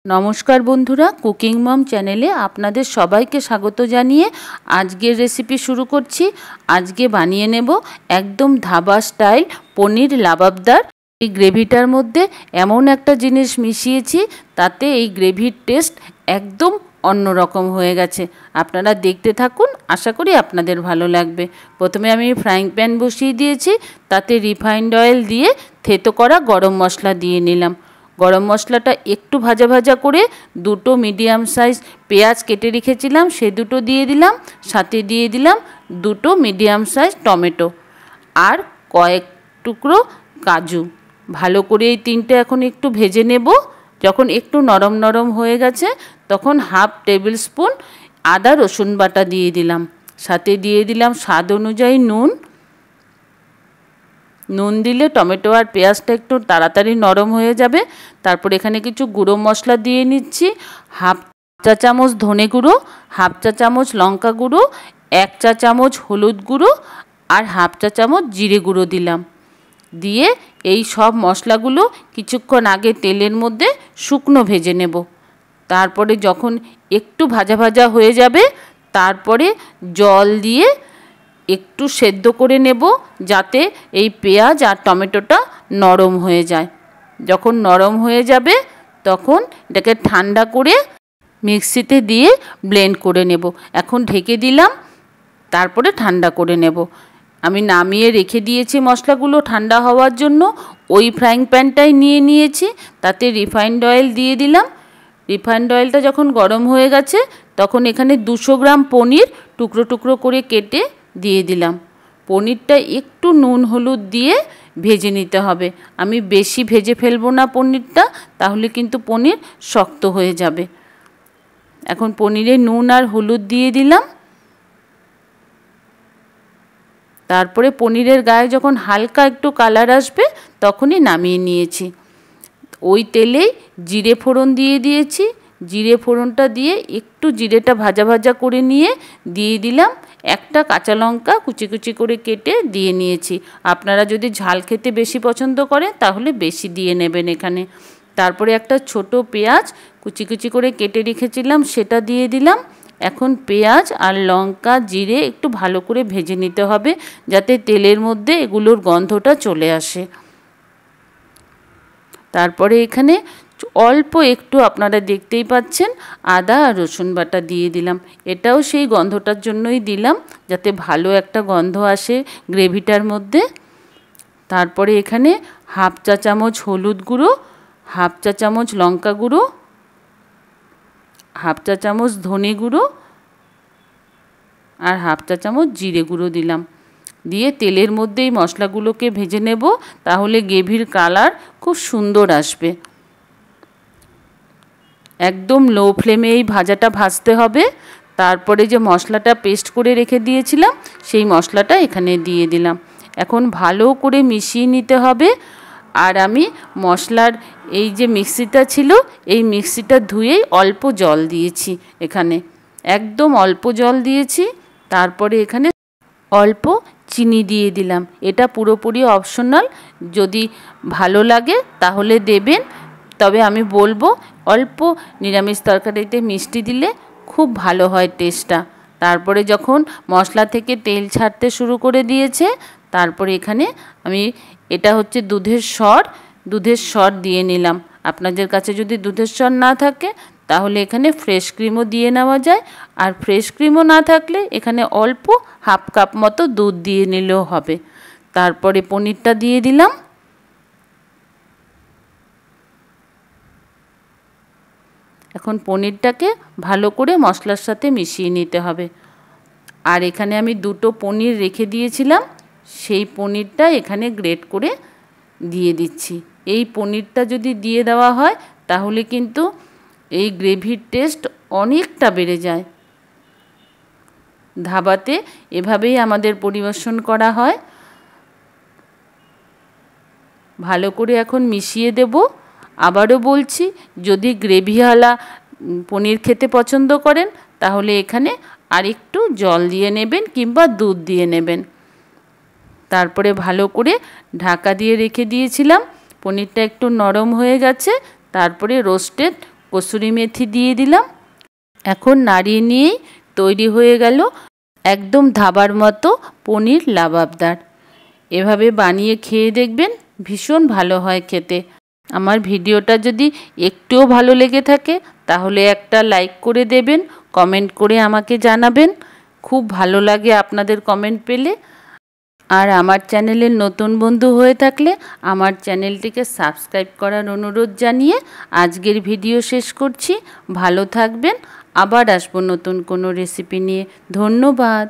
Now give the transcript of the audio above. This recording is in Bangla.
नमस्कार बंधुरा कुकिंग मम चैनेले आपनादेर सबाइके स्वागत जानिए आजकेर रेसिपि शुरू करछि। आजके बानिये नेब एकदम धाबा स्टाइल पनीर लाबाबदार। এই গ্রেভিটার মধ্যে এমন একটা জিনিস মিশিয়েছি তাতে এই গ্রেভির টেস্ট একদম অন্যরকম হয়ে গেছে। আপনারা দেখতে থাকুন, আশা করি আপনাদের ভালো লাগবে। প্রথমে আমি ফ্রাইং প্যান বসিয়ে দিয়েছি, তাতে রিফাইন্ড অয়েল দিয়ে থেতো করা গরম মশলা দিয়ে নিলাম। গরম মশলাটা একটু ভাজা ভাজা করে দুটো মিডিয়াম সাইজ পেঁয়াজ কেটে রেখেছিলাম সে দুটো দিয়ে দিলাম, সাথে দিয়ে দিলাম দুটো মিডিয়াম সাইজ টমেটো আর কয়েক টুকরো কাজু। ভালো করে এই তিনটে এখন একটু ভেজে নেব। যখন একটু নরম নরম হয়ে গেছে তখন হাফ টেবিল স্পুন আদা রসুন বাটা দিয়ে দিলাম, সাথে দিয়ে দিলাম স্বাদ অনুযায়ী নুন। নুন দিলে টমেটো আর পেঁয়াজটা একটু তাড়াতাড়ি নরম হয়ে যাবে। তারপর এখানে কিছু গুঁড়ো মশলা দিয়ে নিচ্ছি। হাফ চা চামচ ধনে গুঁড়ো, হাফ চা চামচ লঙ্কা গুঁড়ো, 1 চা চামচ হলুদ গুঁড়ো আর হাফ চা চামচ জিরে গুঁড়ো দিলাম। দিয়ে এই সব মশলাগুলো কিছুক্ষণ আগে তেলের মধ্যে শুকনো ভেজে নেব। তারপরে যখন একটু ভাজা ভাজা হয়ে যাবে তারপরে জল দিয়ে একটু সেদ্ধ করে নেব, যাতে এই পেঁয়াজ আর টমেটোটা নরম হয়ে যায়। যখন নরম হয়ে যাবে তখন এটাকে ঠান্ডা করে মিক্সিতে দিয়ে ব্লেন্ড করে নেব। এখন ঢেকে দিলাম, তারপরে ঠান্ডা করে নেব। আমি নামিয়ে রেখে দিয়েছি মশলাগুলো ঠান্ডা হওয়ার জন্য। ওই ফ্রাইং প্যানটাই নিয়ে নিয়েছি, তাতে রিফাইন্ড অয়েল দিয়ে দিলাম। রিফাইন্ড অয়েলটা যখন গরম হয়ে গেছে তখন এখানে 200 গ্রাম পনির টুকরো টুকরো করে কেটে দিয়ে দিলাম। পনিরটা একটু নুন হলুদ দিয়ে ভেজে নিতে হবে। আমি বেশি ভেজে ফেলবো না পনিরটা, তাহলে কিন্তু পনির শক্ত হয়ে যাবে। এখন পনিরে নুন আর হলুদ দিয়ে দিলাম। তারপরে পনিরের গায়ে যখন হালকা একটু কালার আসবে তখনই নামিয়ে নিয়েছি। ওই তেলেই জিরে ফোড়ন দিয়ে দিয়েছি। জিরে ফোড়নটা দিয়ে একটু জিরেটা ভাজা ভাজা করে নিয়ে দিয়ে দিলাম একটা কাঁচা লঙ্কা কুচি কুচি করে কেটে দিয়ে নিয়েছি। আপনারা যদি ঝাল খেতে বেশি পছন্দ করেন তাহলে বেশি দিয়ে নেবেন এখানে। তারপরে একটা ছোট পেঁয়াজ কুচি কুচি করে কেটে রেখেছিলাম সেটা দিয়ে দিলাম। এখন পেঁয়াজ আর লঙ্কা জিরে একটু ভালো করে ভেজে নিতে হবে, যাতে তেলের মধ্যে এগুলোর গন্ধটা চলে আসে। তারপরে এখানে অল্প একটু আপনারা দেখতেই পাচ্ছেন আদা আর রসুন বাটা দিয়ে দিলাম। এটাও সেই গন্ধটার জন্যই দিলাম, যাতে ভালো একটা গন্ধ আসে গ্রেভিটার মধ্যে। তারপরে এখানে হাফ চা চামচ হলুদ গুঁড়ো, হাফ চা চামচ লঙ্কা গুঁড়ো, হাফ চা চামচ ধনে গুঁড়ো আর হাফ চা চামচ জিরে গুঁড়ো দিলাম। দিয়ে তেলের মধ্যেই মশলাগুলোকে ভেজে নেব, তাহলে গ্রেভির কালার খুব সুন্দর আসবে। একদম লো ফ্লেমে এই ভাজাটা ভাজতে হবে। তারপরে যে মশলাটা পেস্ট করে রেখে দিয়েছিলাম সেই মশলাটা এখানে দিয়ে দিলাম। এখন ভালো করে মিশিয়ে নিতে হবে। আর আমি মশলার এই যে মিক্সিটা ছিল এই মিক্সিটা ধুয়েই অল্প জল দিয়েছি, এখানে একদম অল্প জল দিয়েছি। তারপরে এখানে অল্প চিনি দিয়ে দিলাম। এটা পুরোপুরি অপশনাল, যদি ভালো লাগে তাহলে দেবেন, তবে আমি বলবো অল্প নিরামিষ তরকারিতে মিষ্টি দিলে খুব ভালো হয় টেস্টটা। তারপরে যখন মশলা থেকে তেল ছাড়তে শুরু করে দিয়েছে তারপরে এখানে আমি এটা হচ্ছে দুধের সর দিয়ে নিলাম। আপনাদের কাছে যদি দুধের সর না থাকে তাহলে এখানে ফ্রেশ ক্রিমও দিয়ে নেওয়া যায়, আর ফ্রেশ ক্রিমও না থাকলে এখানে অল্প হাফ কাপ মতো দুধ দিয়ে নিলেও হবে। তারপরে পনিরটা দিয়ে দিলাম। এখন পনিরটাকে ভালো করে মশলার সাথে মিশিয়ে নিতে হবে। আর এখানে আমি দুটো পনির রেখে দিয়েছিলাম, সেই পনিরটা এখানে গ্রেট করে দিয়ে দিচ্ছি। এই পনিরটা যদি দিয়ে দেওয়া হয় তাহলে কিন্তু এই গ্রেভির টেস্ট অনেকটা বেড়ে যায়। ধাবাতে এভাবেই আমাদের পরিবেশন করা হয়। ভালো করে এখন মিশিয়ে দেব। আবারও বলছি, যদি গ্রেভিওয়ালা পনির খেতে পছন্দ করেন তাহলে এখানে আরেকটু জল দিয়ে নেবেন কিংবা দুধ দিয়ে নেবেন। তারপরে ভালো করে ঢাকা দিয়ে রেখে দিয়েছিলাম। পনিরটা একটু নরম হয়ে গেছে, তারপরে রোস্টেড কসুরি মেথি দিয়ে দিলাম। এখন নাড়িয়ে নিয়েই তৈরি হয়ে গেল একদম ধাবার মতো পনির লাবাবদার। এভাবে বানিয়ে খেয়ে দেখবেন, ভীষণ ভালো হয় খেতে। আমার ভিডিওটা যদি একটুও ভালো লেগে থাকে তাহলে একটা লাইক করে দেবেন, কমেন্ট করে আমাকে জানাবেন। খুব ভালো লাগে আপনাদের কমেন্ট পেলে। আর আমার চ্যানেলের নতুন বন্ধু হয়ে থাকলে আমার চ্যানেলটিকে সাবস্ক্রাইব করার অনুরোধ জানিয়ে আজকের ভিডিও শেষ করছি। ভালো থাকবেন, আবার আসবো নতুন কোনো রেসিপি নিয়ে। ধন্যবাদ।